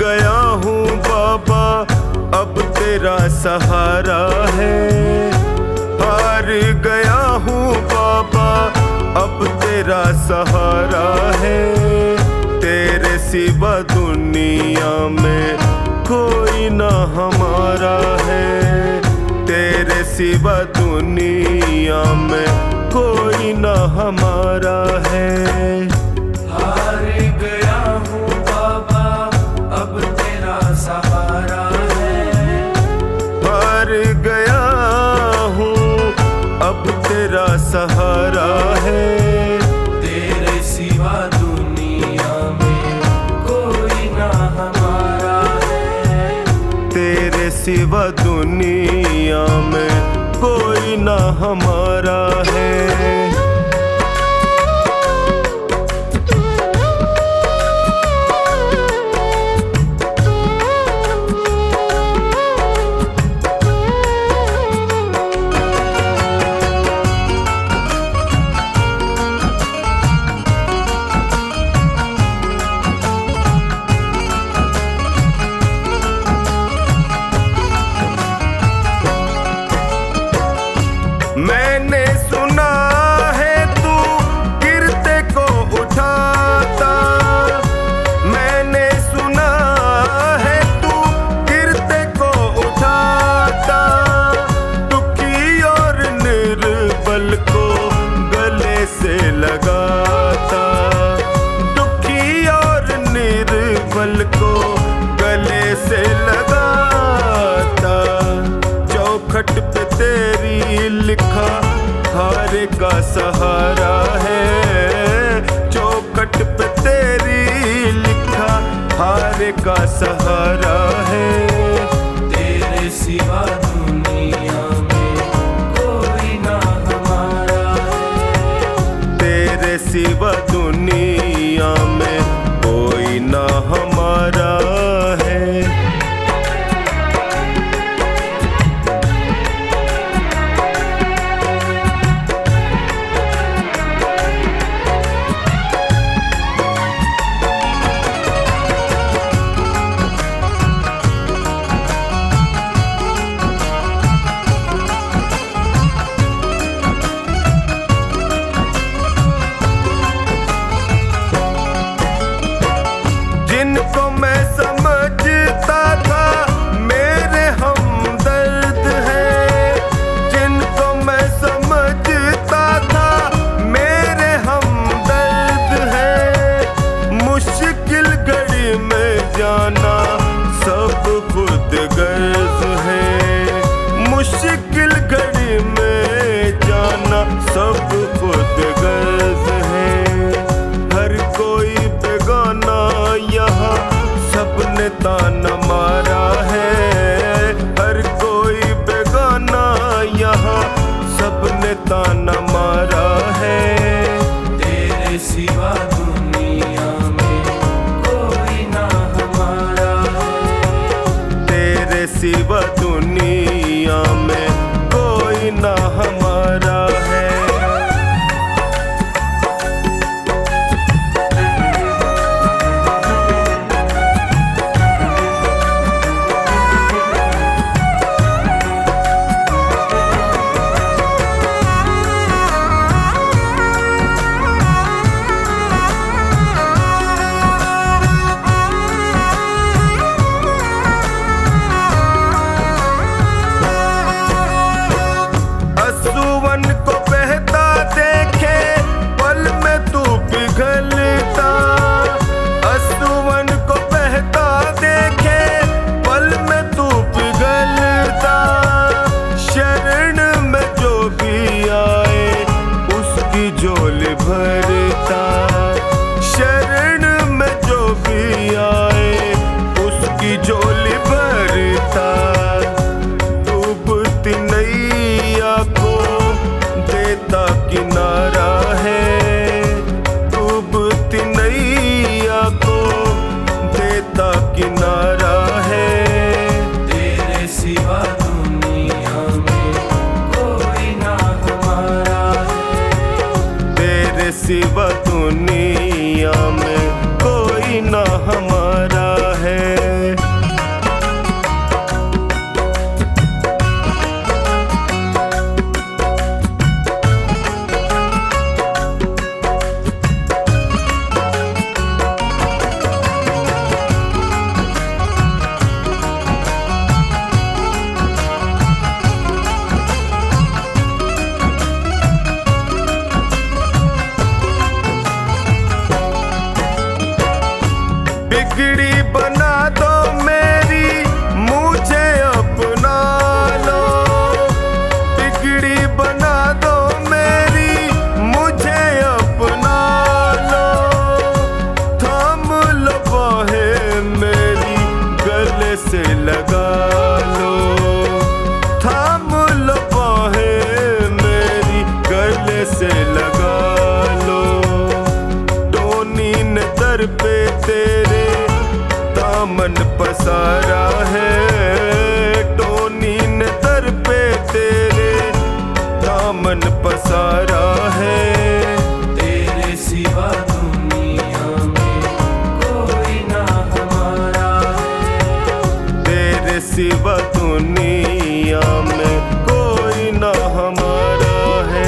गया हूँ बाबा अब तेरा सहारा है। हार गया हूँ बाबा अब तेरा सहारा है। तेरे सिवा दुनिया में कोई ना हमारा है। तेरे सिवा दुनिया में कोई ना हमारा है। हार गया हूँ बाबा अब तेरा सहारा है। हार गया हूँ अब तेरा सहारा है। तेरे सिवा दुनिया में कोई ना हमारा है। तेरे सिवा दुनिया में कोई ना हमारा है। मैंने सुना है तू गिरते को उठाता। मैंने सुना है तू गिरते को उठाता। दुखी और निर्बल को गले से लगाता। दुखी और निर्बल को गले से लगाता। चौखट पे तेरी लिखा हार का सहारा है। चौखट पे तेरी लिखा हार का सहारा है। तेरे सिवा दुनिया में कोई ना हमारा है। तेरे सिवा दुनिया में कोई ना हमारा है। जिनको मैं समझता था मेरे हमदर्द हैं। जिनको मैं समझता था मेरे हमदर्द हैं। मुश्किल घड़ी में जाना सब खुद गर्ज है। मुश्किल घड़ी में जाना सब खुद गर्ज है। हर कोई बेगाना यहाँ सबने ताना मारा है। हर कोई बेगाना यहाँ सबने ताना मारा है। तेरे सिवा दुनिया में कोई ना हमारा है। तेरे सिवा दुनिया में कोई ना हमारा है। से लगा लो, थाम लो बाहें मेरी गले से लगा लो। टोनी ने दर पे तेरे दामन पसारा है, टोनी ने दर पे तेरे दामन पसारा है। तेरे सिवा दुनिया में कोई ना हमारा है, तेरे सिवा दुनिया में कोई ना हमारा है।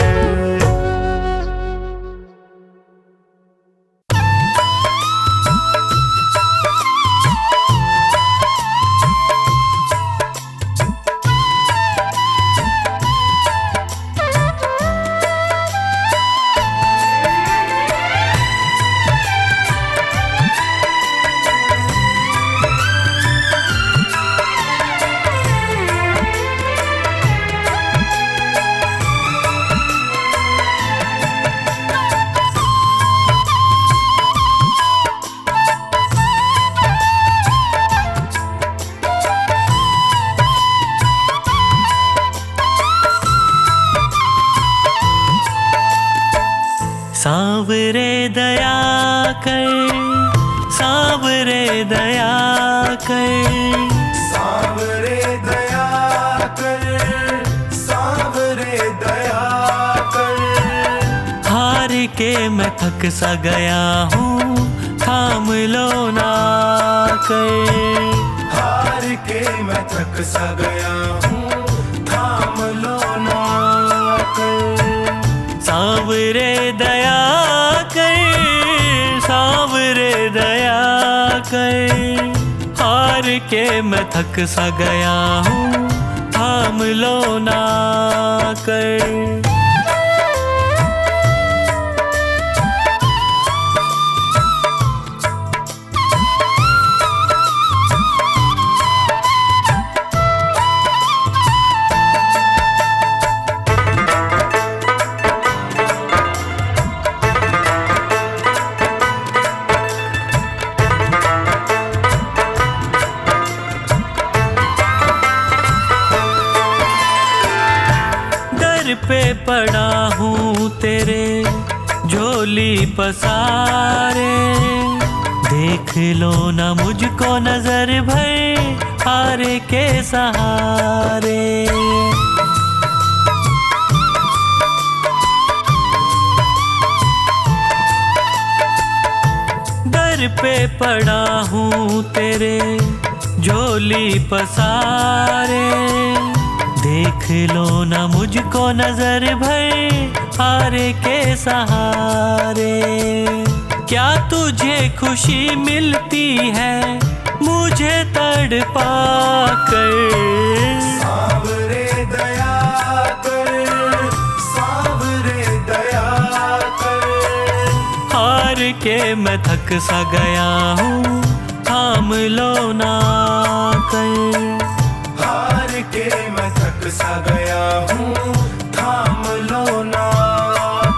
सांवरे दया कर, सांवरे दया कर, सांवरे दया कर, सांवरे दया कर। हार के मैं थक सा गया हूँ, थाम लो ना कर। हार के मैं थक सा गया हूँ, थाम लो ना कर। सांवरे दया कर, सांवरे दया कर। हार के मैं थक सा गया हूँ, थाम लो ना कर। पे पड़ा हूँ तेरे झोली पसारे, देख लो ना मुझको नजर भर हार के सहारे। दर पे पड़ा हूँ तेरे झोली पसारे, देख लो ना मुझको नजर भर हार के सहारे। क्या तुझे खुशी मिलती है मुझे तड़पा कर? सांवरे दया कर, सांवरे दया कर। हार के मैं थक सा गया हूँ, थाम लो ना कर। हार के मैं थक सा गया हूँ, थाम लो ना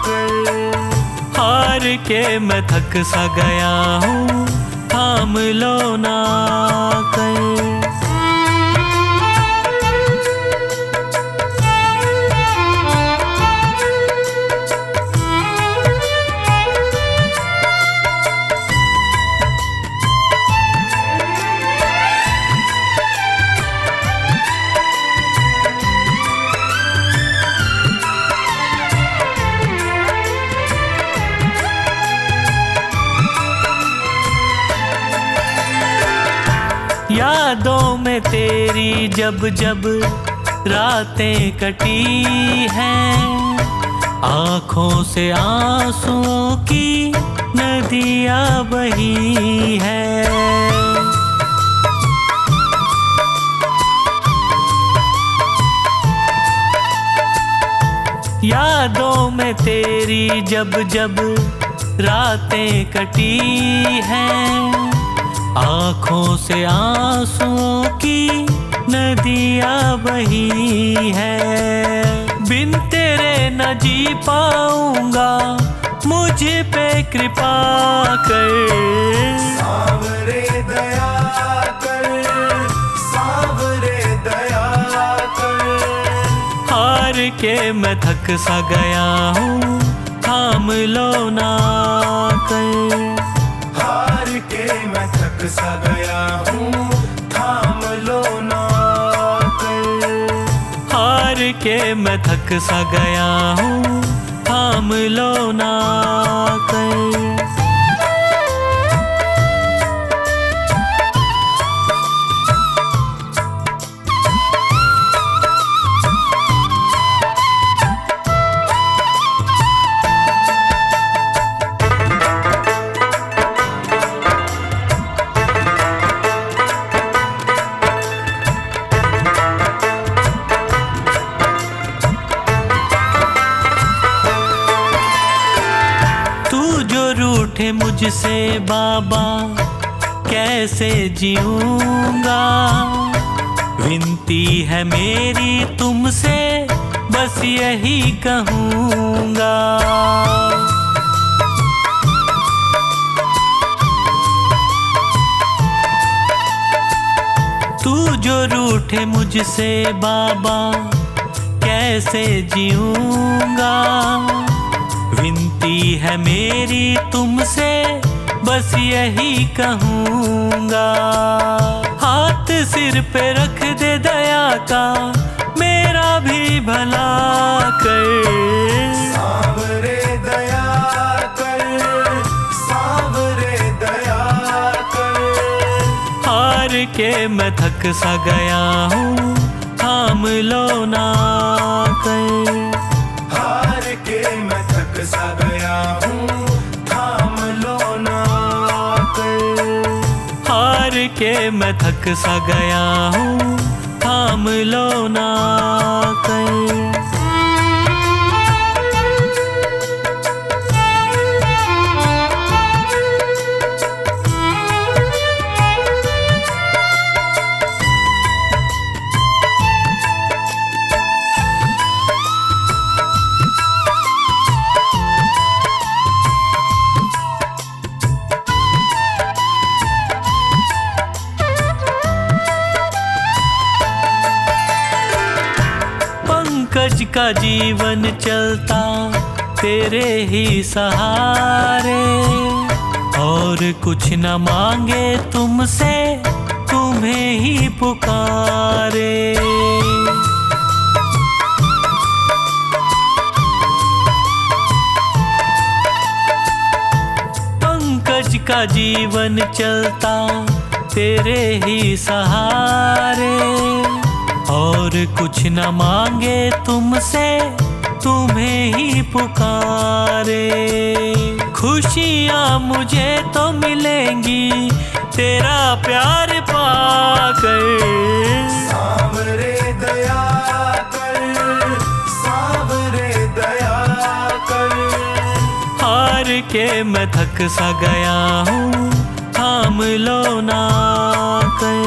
कर। हार के मैं थक सा गया हूँ, थाम लो ना कर। यादों में तेरी जब जब रातें कटी हैं, आँखों से आंसुओं की नदियाँ बही हैं। यादों में तेरी जब जब रातें कटी हैं, आँखों से आंसुओं की नदियाँ बही हैं। बिन तेरे न जी पाऊंगा, मुझ पे कृपा कर। सांवरे दया कर, के मैं थक सा गया हूँ, थाम लो ना कर। हार के मैं थक सा गया हूँ, थाम लो ना कर। हार के मैं थक सा गया हूँ, थाम लो ना कर। रूठे मुझसे बाबा कैसे जीऊंगा, विनती है मेरी तुमसे बस यही कहूँगा। तू जो रूठे मुझसे बाबा कैसे जीऊंगा, विनती है मेरी तुमसे बस यही कहूँगा। हाथ सिर पे रख दे दया का, मेरा भी भला कर। सांवरे दया कर, सांवरे दया कर। हार के मैं थक सा गया हूँ, थाम लो ना कर। हार के मैं थक सा गया हूँ, थाम लो ना कर। हार के मैं थक सा गया हूँ, थाम लो ना कर। पंकज का जीवन चलता तेरे ही सहारे, और कुछ न मांगे तुमसे तुम्हें ही पुकारे। पंकज का जीवन चलता तेरे ही सहारे, और कुछ न मांगे तुमसे तुम्हें ही पुकारे। खुशियाँ मुझे तो मिलेंगी तेरा प्यार पाकर। सांवरे दया कर, सांवरे दया कर। हार के मैं थक सा गया हूँ, थाम लो ना कर।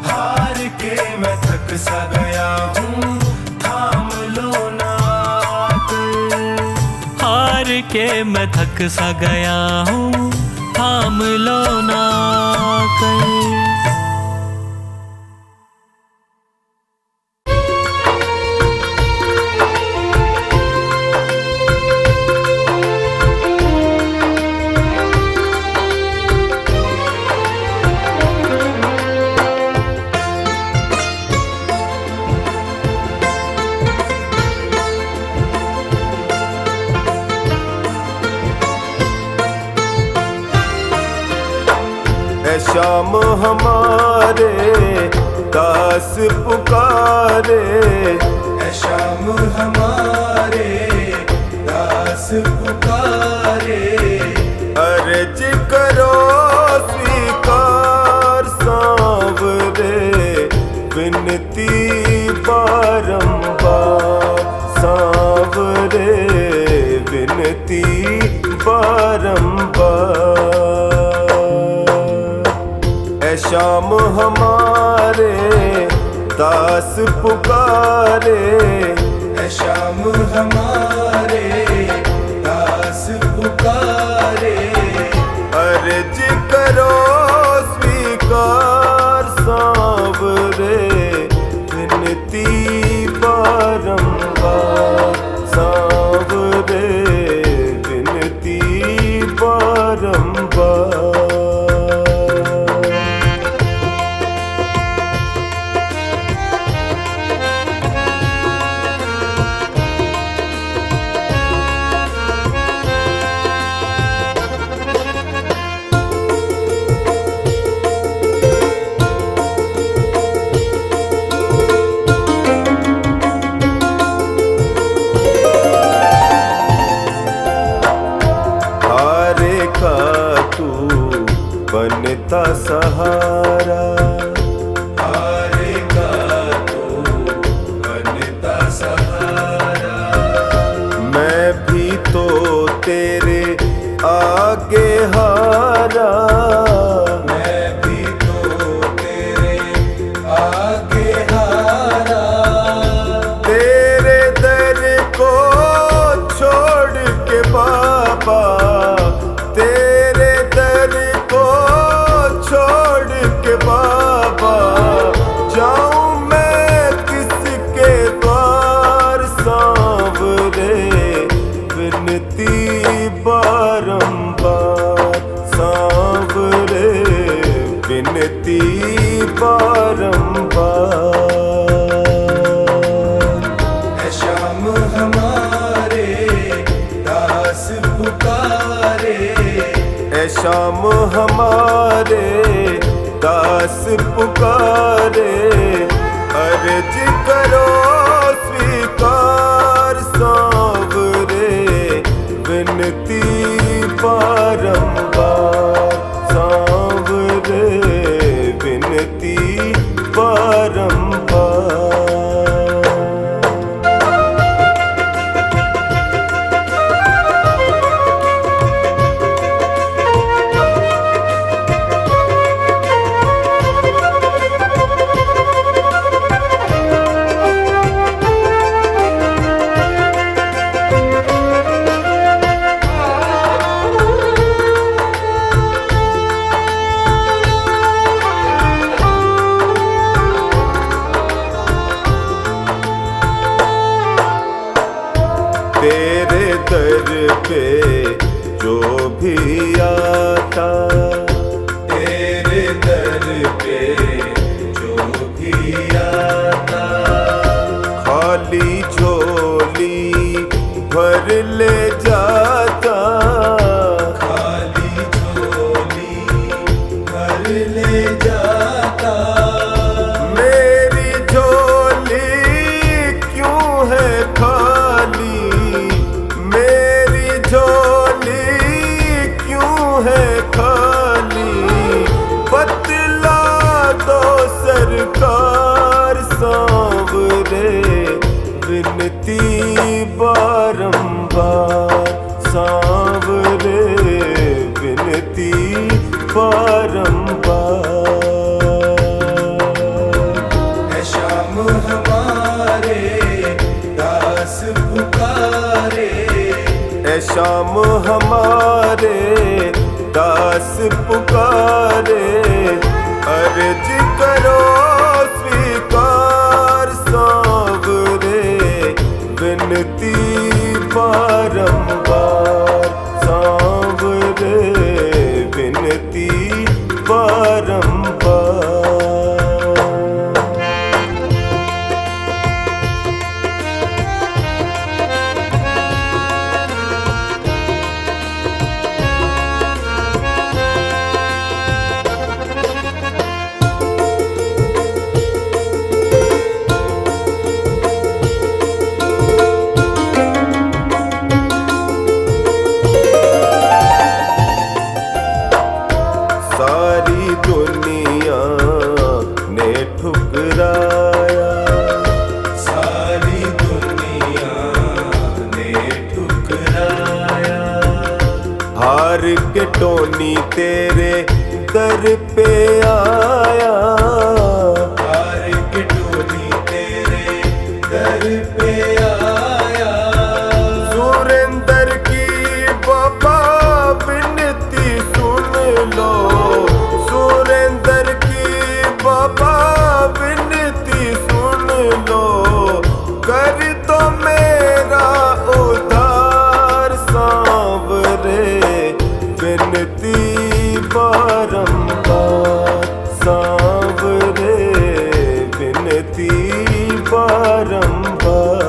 हार के मैं थक सा गया हूँ, थाम लो ना कर। हार के मैं थक सा गया हूँ, थाम लो ना कर। शाम हमारे दास पुकारे, शाम हमारे दास पुकारे। अर्ज करो स्वीकार सांवरे, विनती बारंबार सांवरे, विनती बारंबार। शाम हमारे दास पुकारे, शाम हमारे दास पुकारे। अर्ज करो स्वीकार सांवरे, विनती बारंबार। के बाबा, जाऊं मैं किसके द्वार सांवरे, विनती बारंबार सांवरे, विनती बारंबार। है श्याम हमारे दास पुकारे, ऐ शाम हमारे दास पुकारे, अर्ज करो स्वीकार सांवरे, विनती बारंबार सांवरे, विनती बारंबार। तेरे दर पे जो भी आता, तेरे दर पे जो भी आता, खाली झोली भर ले जाता, खाली झोली भर ले जाता। मेरी झोली क्यों है खाली, मेरी झोली क्यों है खाली, बतला दो सरकार सांवरे, विनती बारंबार सांवरे, विनती बारंबार। है श्याम हमारे दास पुकारे, ऐ शाम हमारे दास पुकारे, अर्ज करो स्वीकार सांवरे, विनती बारंबार सांवरे, विनती बारंबार। सारी दुनिया ने ठुकराया, सारी दुनिया ने ठुकराया, हार के टोनी तेरे दर पे आया, हार के टोली तेरे दर पे आया। सुरेंद्र की बाबा विनती सुन लो, सुरेंद्र की बाबा विनती सुन लो, कर दो मेरा उद्धार सांवरे, विनती बारंबार सांवरे, विनती बारंबार।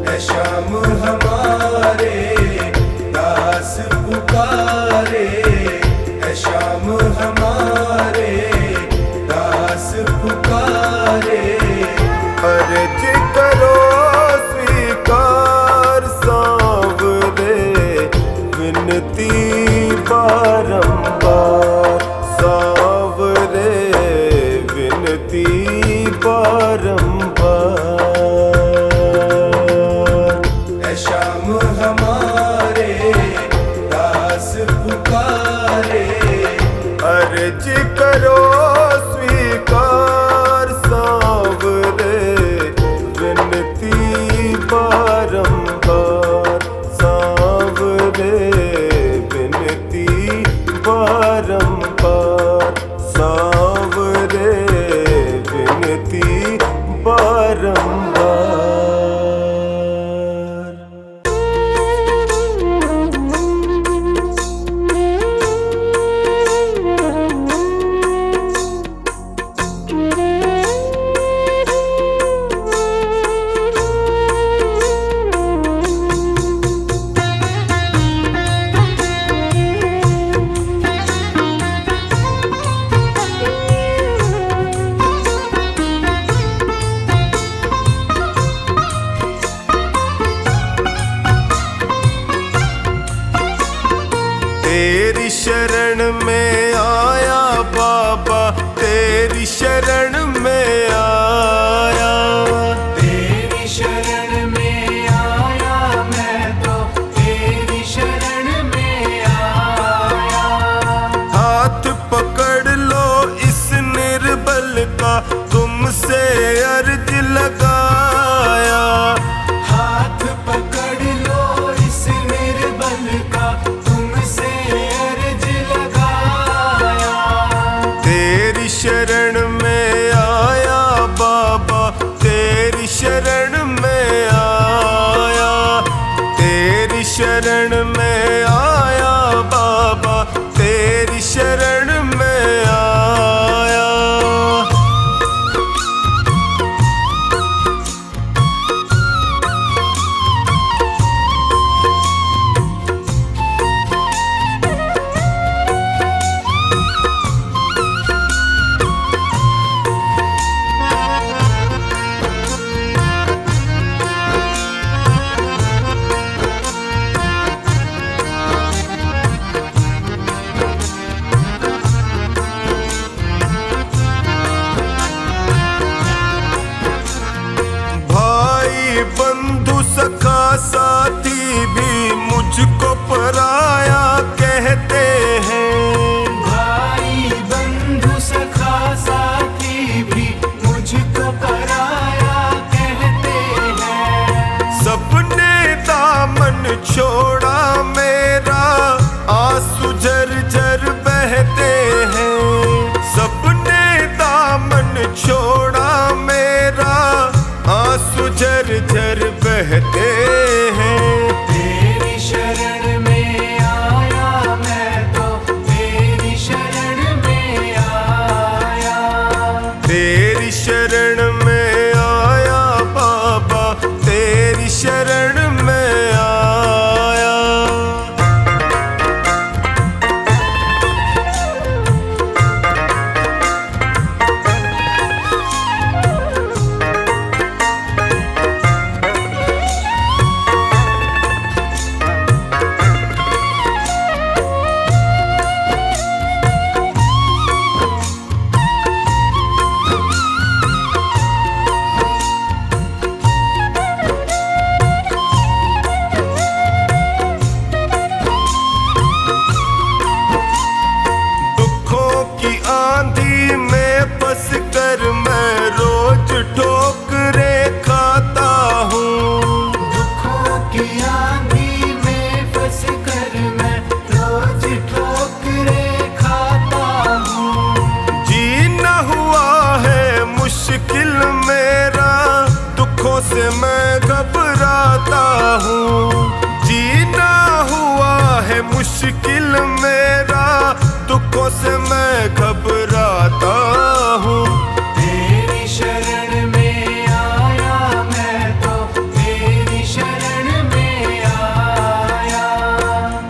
है श्याम हमारे दास पुकारे, है श्याम हमारे दास पुकारे, अर्ज करो स्वीकार सांवरे, विनती बारंबार सांवरे, विनती बारंबार। है श्याम हमारे दास पुकारे, अर्ज करो स्वीकार सांवरे, विनती बारंबार सांवरे, विनती बारंबार। बारंबार सांवरे विनती बारंबार। तेरी शरण में आया बाबा, तेरी शरण में आया। तेरी शरण में आया मैं तो, तेरी शरण में आया। हाथ पकड़ लो इस निर्बल का, तुमसे अर्ज लगाया। हाथ पकड़ लो इस निर्बल का, तुमसे अर्ज लगाया। तेरी शरण में आया बाबा, तेरी शरण में आया। तेरी शरण में आया बाबा, तेरी शरण में आया। भाई बंधु सखा साथी भी मुझको पराया कहते हैं। भाई बंधु सखा साथी भी मुझको पराया कहते हैं। सबने दामन छोड़ा मेरा, आंसू झरझर बहते हैं। सबने दामन छोड़ा मेरा, आंसू झरझर बहते हैं। तेरी शरण में आया मैं तो, तेरी शरण में आया। तेरी शरण में आया बाबा, तेरी शरण में आया। दुखों की आंधी में फंस कर मैं रोज ठोकरे खाता हूँ। दुखों की आंधी में फंस कर मैं रोज ठोकरे खाता हूँ। जीना हुआ है मुश्किल मेरा, दुखों से मैं घबराता हूँ। जीना हुआ है मुश्किल मेरा, दुखों से मैं घबराता हूँ। तेरी शरण में आया मैं तो, तेरी शरण में आया।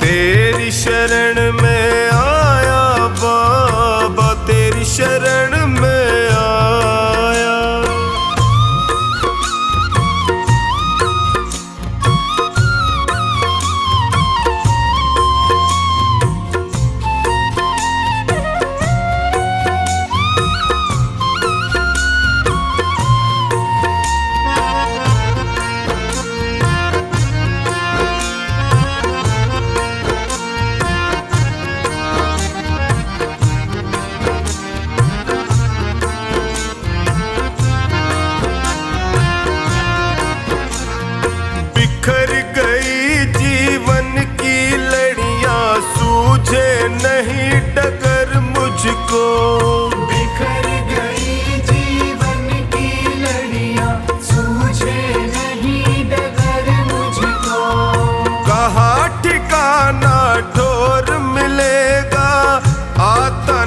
तेरी शरण में आया बाबा, तेरी शरण में आया।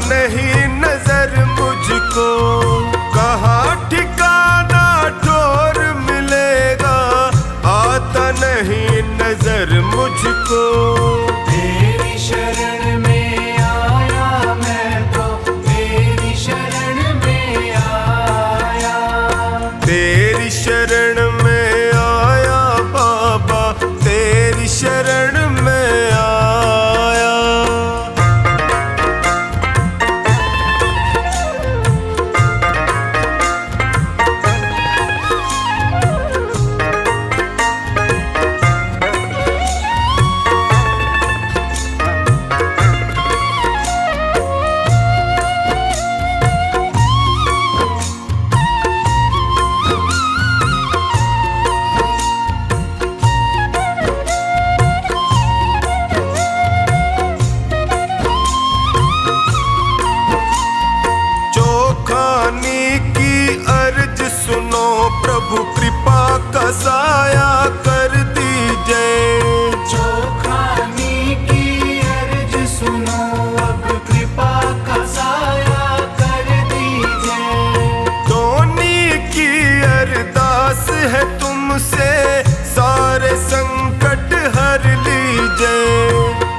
नहीं नजर मुझको, कहाँ ठिकाना ठोर मिलेगा, आता नहीं नजर मुझको। तेरी शरण में आया मैं तो, तेरी शरण में आया। तेरी शरण में आया बाबा, तेरी शरण में आया। प्रभु कृपा का साया कर दीजिए। चोखानी की अर्ज सुनो, अब कृपा का साया कर दीजिए। धोनी की अरदास है तुमसे, सारे संकट हर लीजिए।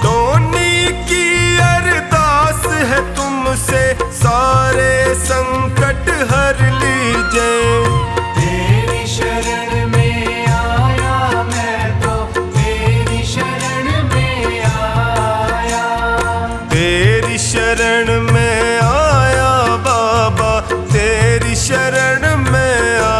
धोनी की अरदास है तुमसे, सारे संकट हर लीजिए। शरण में आया मैं तो, तेरी शरण में आया। तेरी शरण में आया बाबा, तेरी शरण में आया।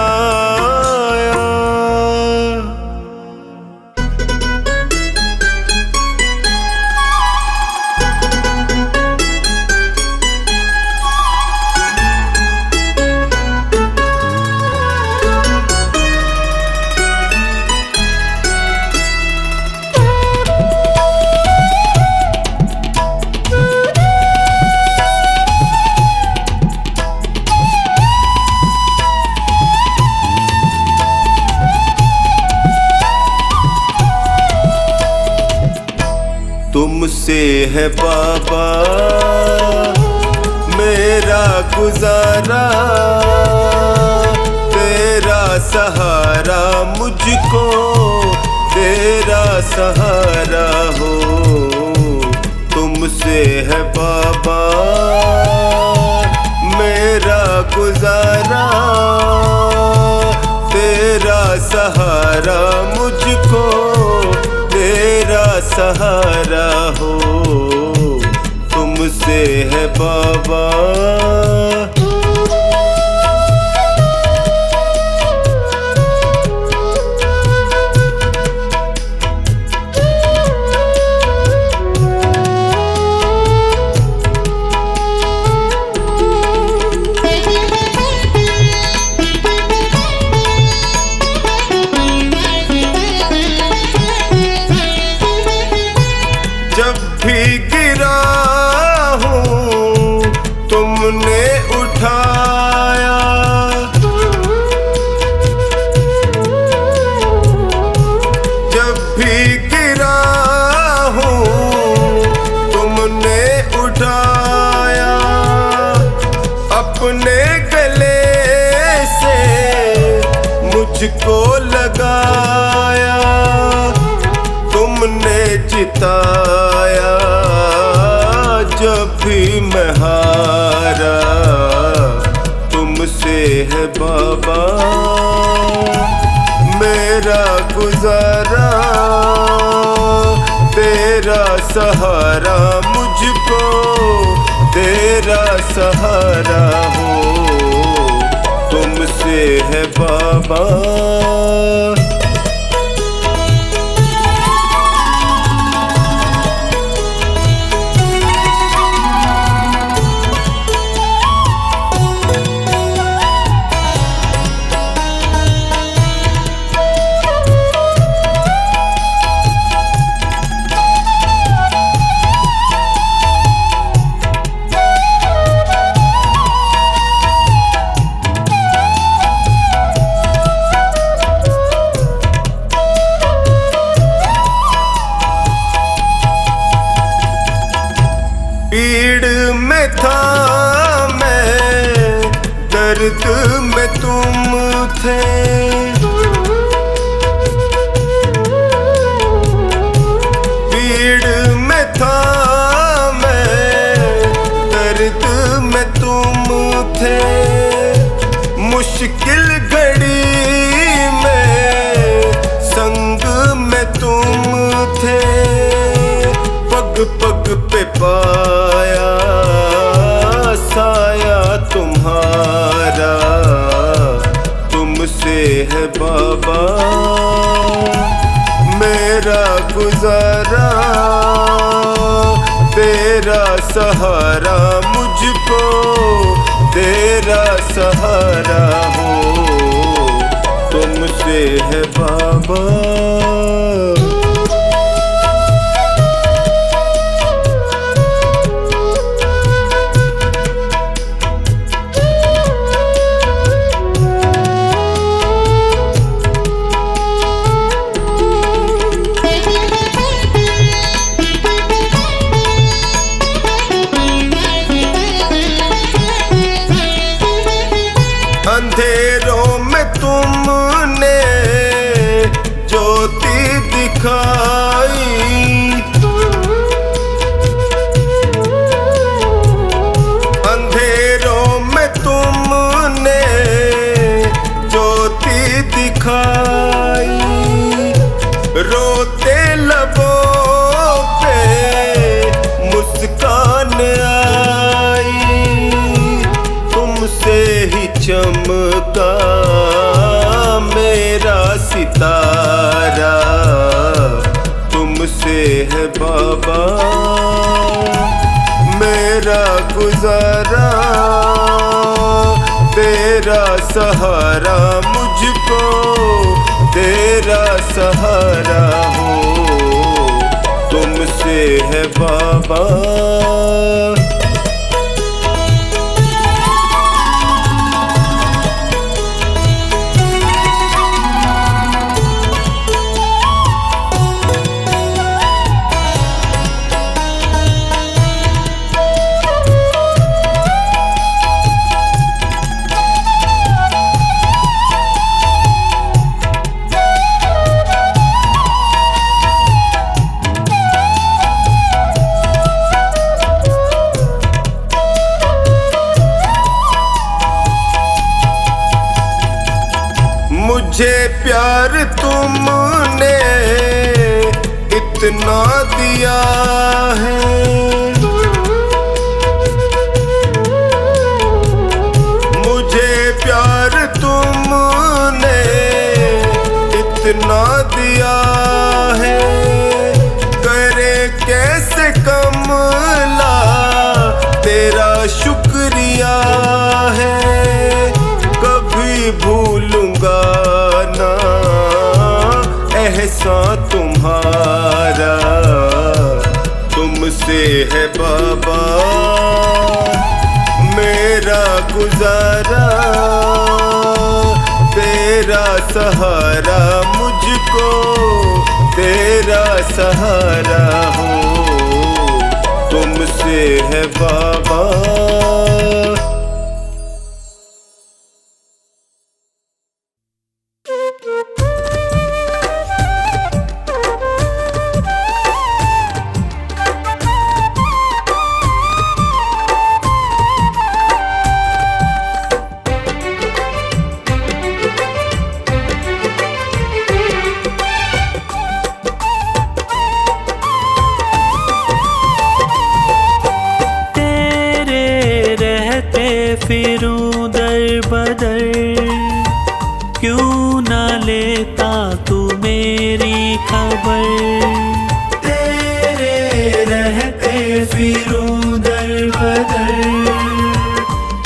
तुमसे है बाबा मेरा गुजारा, तेरा सहारा मुझको, तेरा सहारा हो। तुमसे है बाबा मेरा गुजारा, तेरा सहारा मुझको, तेरा सहारा हो। तुमसे है बाबा। जब भी गिरा हूँ तुमने उठाया, जब भी गिरा हूँ तुमने उठाया। अपने गले से मुझको लगाया, तुमने जिताया जब भी मैं हारा। तुमसे है बाबा मेरा गुजारा, तेरा सहारा मुझको, तेरा सहारा हो। तुमसे है बाबा। था मैं, दर्द में तुम थे। पीड़ में था मैं, दर्द में तुम थे। मुश्किल घड़ी में संग में तुम थे। पग पग पे पाया साया तुम्हारा, तुमसे है बाबा मेरा गुजारा। तेरा सहारा मुझको, तेरा सहारा हो, तुमसे है बाबा। अंधेरों में तुमने ज्योति दिखाई। अंधेरों में तुमने ज्योति दिखाई। रोते लबों पे मुस्कान आई। तुमसे ही चमका मेरा सितारा, तुमसे है बाबा मेरा गुजारा। तेरा सहारा मुझको, तेरा सहारा हो, तुमसे है बाबा। मुझे प्यार तुमने इतना दिया है। मुझे प्यार तुमने इतना दिया है। करे कैसे कमला तेरा शुक्रिया है। कभी भूलूंगा ना एहसान तुम्हारा, तुमसे है बाबा मेरा गुजारा। तेरा सहारा मुझको, तेरा सहारा हो, तुमसे है बाबा। फिरूं दर बदर, क्यों न लेता तू मेरी खबर। तेरे रहते फिरूं दर बदर,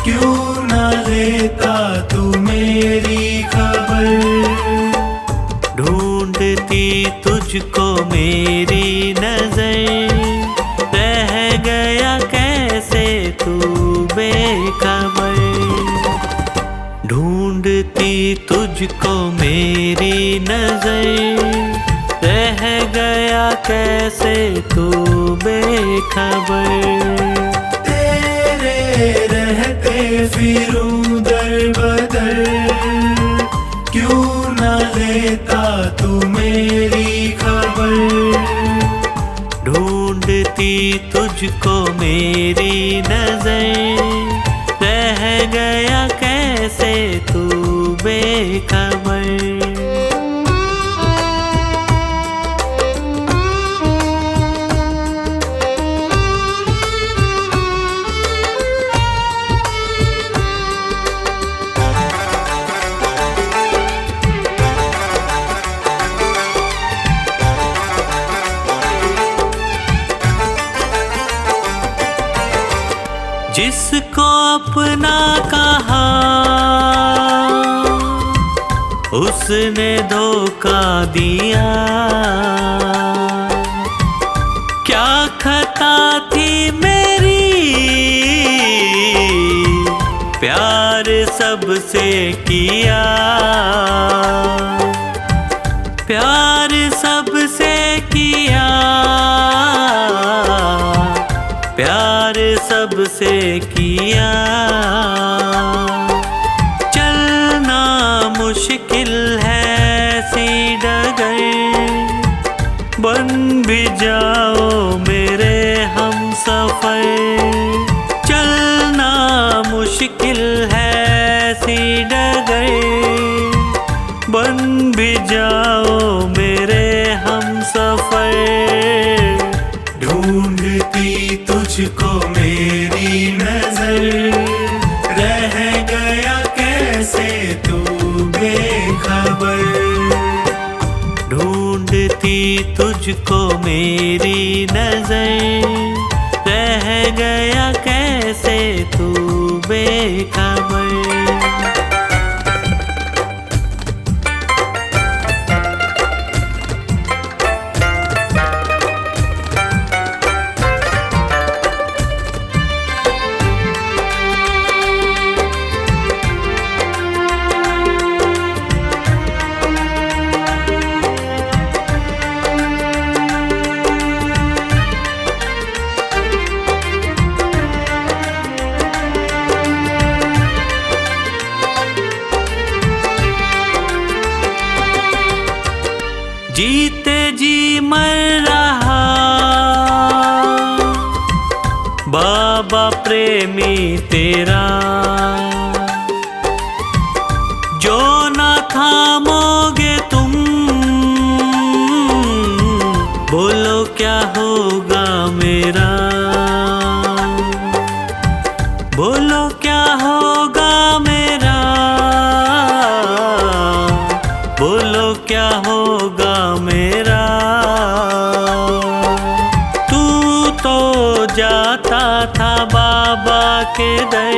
क्यों न लेता तू मेरी खबर। ढूंढती तुझको मेरी नजर, रह गया कैसे तू बेखबर। ढूंढती तुझको मेरी नजर, रह गया कैसे तू बेखबर। तेरे रहते फिरूं दर बदर, क्यों न लेता तू मेरी खबर। ढूंढती तुझको मेरी नजर, रह गया कैसे तू बेखबर। जिसको अपना कहा उसने धोखा दिया, क्या खता थी मेरी, प्यार सबसे किया, प्यार सबसे किया, प्यार सबसे किया। चलना मुश्किल है सी डगर, बन भी जाओ मेरे हम सफर। चलना मुश्किल है सी डगर, बन भी जाओ मेरे हम सफर। ढूंढती तुझको मेरी नजर, रह गया कैसे तू बेखबर। ढूंढती तुझको मेरी नजर, रह गया कैसे तू बेखबर। जीते जी मर रहा बाबा प्रेमी तेरा, जो ना थामोगे तुम, बोलो क्या होगा मेरा, बोलो क्या होगा मेरा, बोलो क्या होगा मेरा। तू तो जाता था बाबा के दर,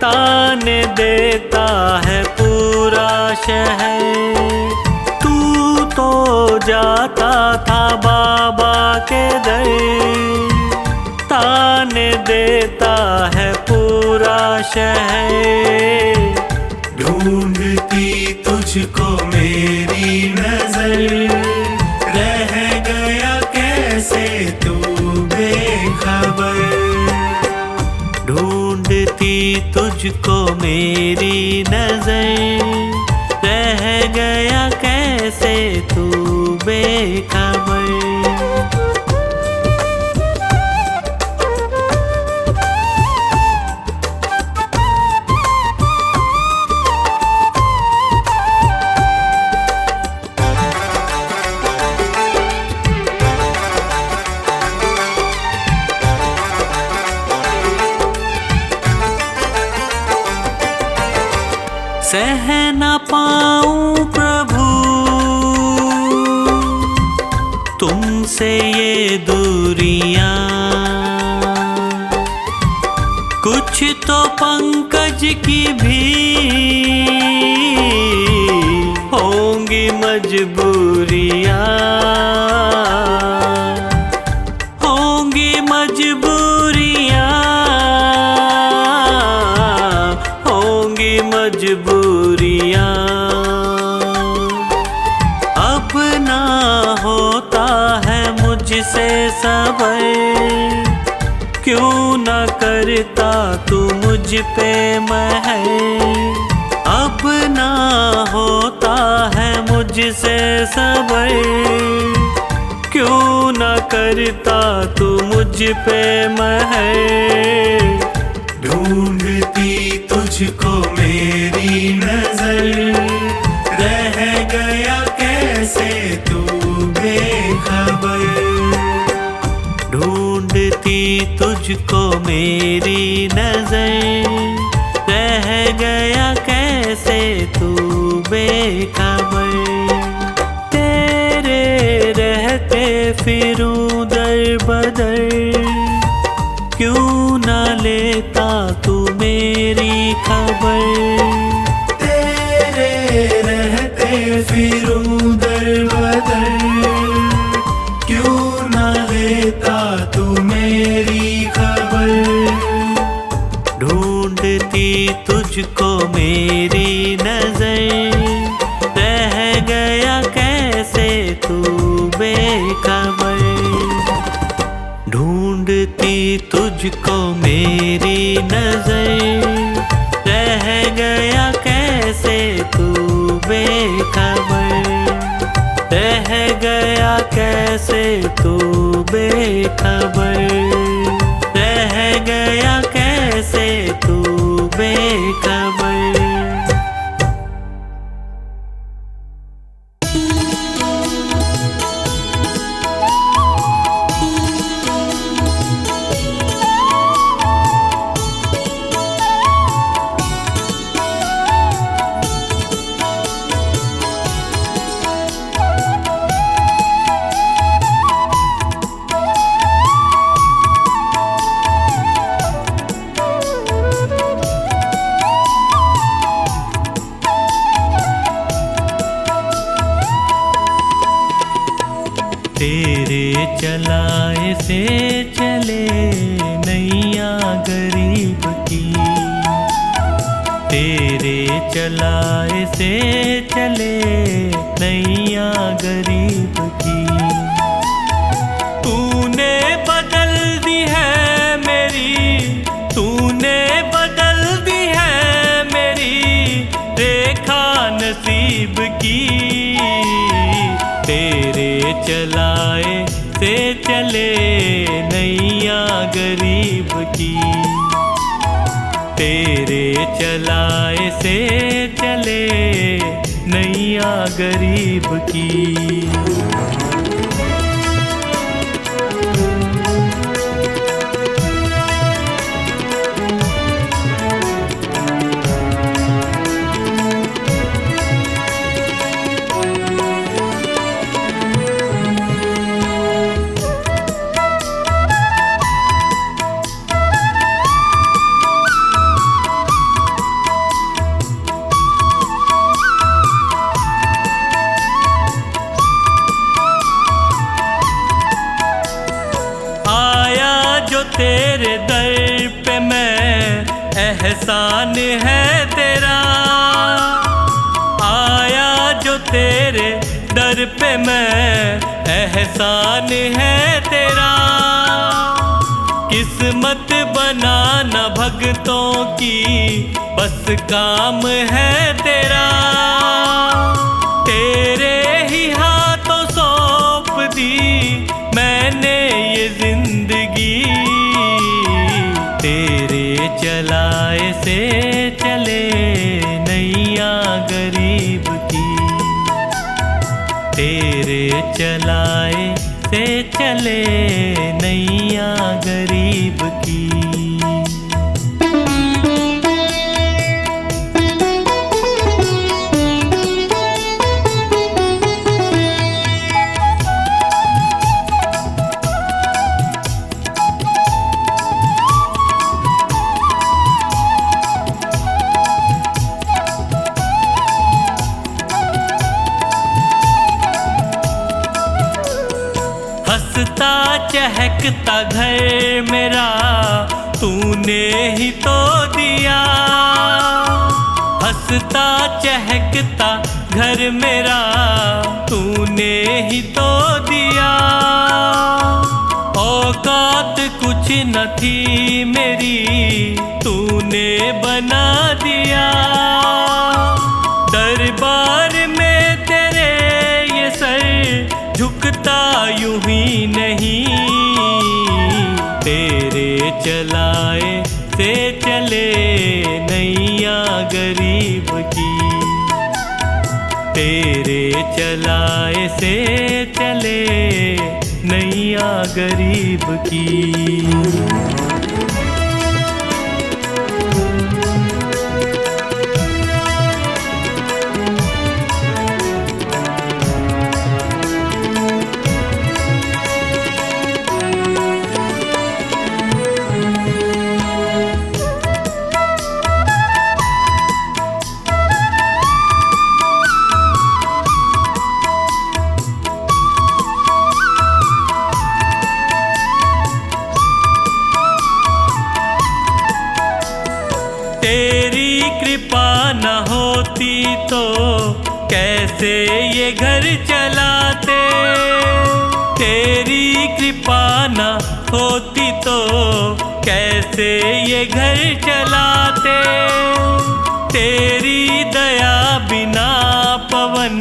ताने देता है पूरा शहर। तू तो जाता था बाबा के दर, ताने देता है पूरा शहर। ढूंढती तुझको मेरी नजर, रह गया कैसे तू बेखबर। ढूंढती तुझको मेरी नजर, रह गया कैसे तू बेखबर। सह न पाऊं प्रभु तुमसे ये दूरियां, कुछ तो पंकज की भी होंगी मजबूरियां, होंगी मजबूरियां, होंगी मजबूरियां। अब ना होता है मुझसे सबर, क्यों न कर करता तू मुझ पे महर, अब ना होता है मुझसे सबर। क्यों ना करता तू मुझ पे महर, ढूंढती तुझको मेरी नजर, रह गया कैसे तू बेखबर। ढूंढती तुझको मेरी नजर, रह गया कैसे तू बेखबर। तेरे रहते फिरूं दर बदर, क्यों ना लेता तू मेरी खबर। तेरे रहते फिरूं दर बदर, क्यों ना लेता तू मेरी खबर। ढूंढती तुझको मेरी नजर, रह गया कैसे तू बेखबर। ढूंढती तुझको मेरी नजर, रह गया कैसे तू बेखबर। रह गया कैसे तू बेखबर, रह गया कैसे तू बेखबर। तेरे चलाए से चले नैया गरीब की, तेरे चलाए से चले नैया गरीब की। तूने बदल दी है मेरी, तूने बदल दी है मेरी रेखा नसीब की। तेरे चलाए से चले नैया गरीब की, तेरे चलाए से चले नैया गरीब की। तेरे दर पे मैं एहसान है तेरा, आया जो तेरे दर पे मैं एहसान है तेरा। किस्मत बनाना भगतों की बस काम है तेरा, तेरे ही हाथों सौंप दी मैंने ये जिंदगी। तेरे चलाए से चले नैया गरीब की, तेरे चलाए से चले नैया गरीब की। हंसता चहकता घर मेरा तूने ही तो दिया, हंसता चहकता घर मेरा तूने ही तो दिया। औकात कुछ न थी मेरी, तूने बना दिया। दरबार में तेरे ये सर झुकता यूं ही नहीं, तेरे चलाए से चले नैया गरीब की, तेरे चलाए से चले नैया गरीब की। तेरी कृपा न होती तो कैसे ये घर चलाते, तेरी कृपा न होती तो कैसे ये घर चलाते। तेरी दया बिना पवन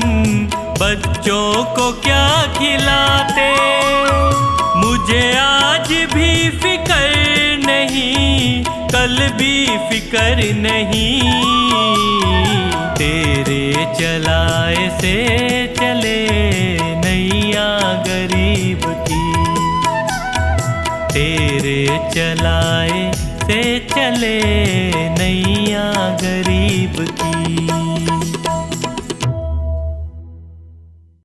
बच्चों को क्या खिलाते। मुझे आज भी फिक्र नहीं, कल भी फिक्र नहीं, तेरे चलाए से चले नैया गरीब की, तेरे चलाए से चले नैया